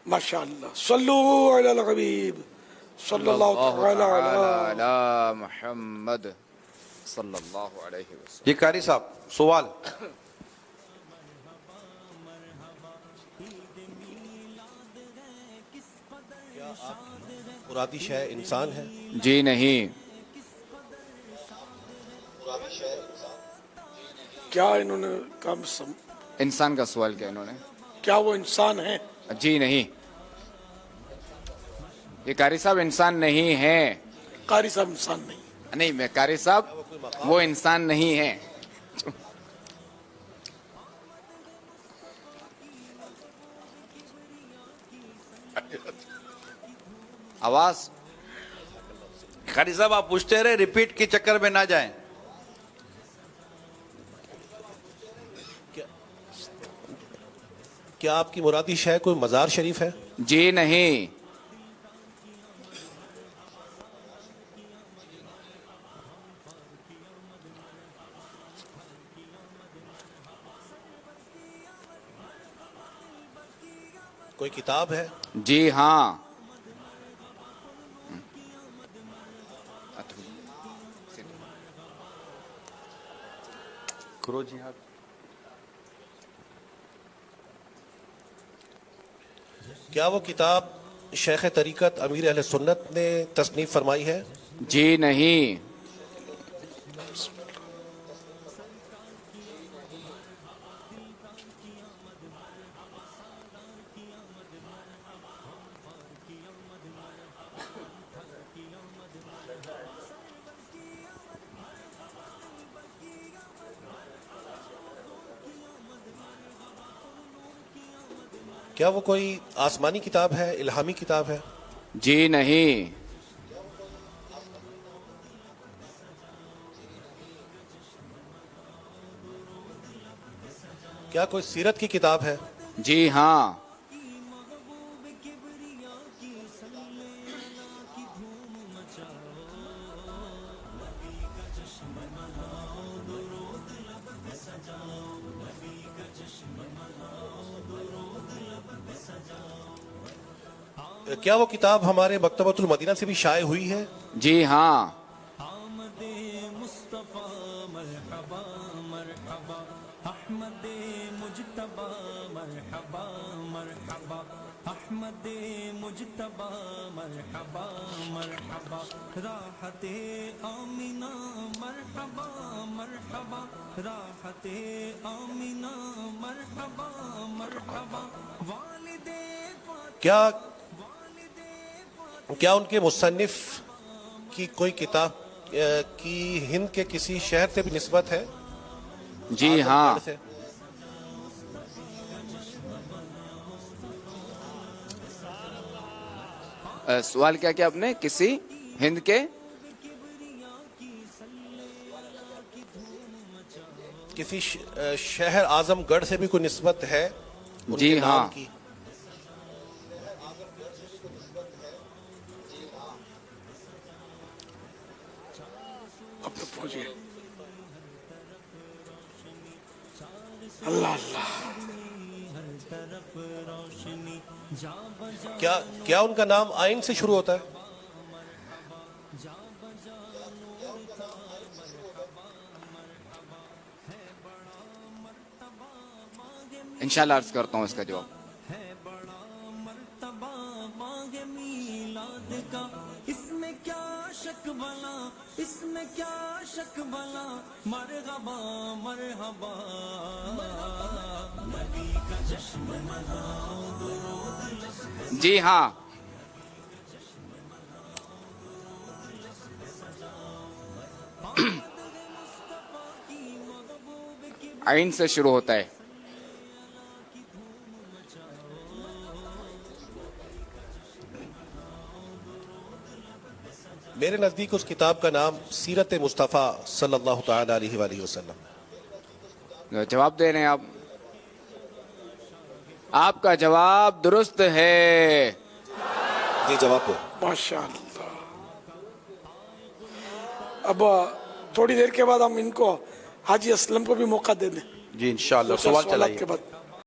माशाअल्लाह, सल्लु अला हबीब सल्लल्लाहु तआला अला मुहम्मद सल्लल्लाहु अलैहि वसल्लम। जी कारी साहब सवाल। मुरादी शय इंसान है? जी नहीं। क्या इन्होंने काम इंसान का सवाल किया इन्होंने। क्या वो इंसान है? जी नहीं, ये कारी साहब इंसान नहीं है। कारी साहब इंसान नहीं। नहीं, मैं कारी साहब वो इंसान नहीं है। आवाज। कारी साहब आप पूछते रहे, रिपीट के चक्कर में ना जाएं। क्या आपकी मुरादी शय कोई मजार शरीफ है? जी नहीं। कोई किताब है? जी हाँ। करो जी आप। क्या वो किताब शेख तरीकत अमीर अहले सुन्नत ने तसनीफ फरमाई है? जी नहीं। क्या वो कोई आसमानी किताब है, इल्हामी किताब है? जी नहीं। क्या कोई सीरत की किताब है? जी हाँ। क्या वो किताब हमारे मकतबतुल मदीना से भी शाये हुई है? जी हाँ। क्या उनके मुसन्निफ की कोई किताब की हिंद के किसी शहर से भी निस्बत है? जी हाँ। से? सवाल क्या किया आपने? किसी हिंद के किसी शहर आजमगढ़ से भी कोई निस्बत है उनके जी नाम हाँ। की? अब तो पूछिए। अल्लाह अल्लाह। क्या उनका नाम आइन से शुरू होता है? इंशाल्लाह अर्ज करता हूँ इसका जवाब। इसमें क्या शक भला, इसमें क्या शक भला, मरहबा मरहबा, नबी का जश्न मनाओ, दुरूद। जी हाँ। आइन से शुरू होता है। मेरे नजदीक उस किताब का नाम सीरत मुस्तफ़ा सल्लल्लाहु तआला अलैहि वसल्लम। जवाब दे रहे हैं आप। आपका जवाब दुरुस्त है। जी जवाब दो। माशाअल्लाह। अब थोड़ी देर के बाद हम इनको हाजी असलम को भी मौका दे दें। जी इंशाल्लाह दो चार सवाल सवालात चलाइए। के बाद।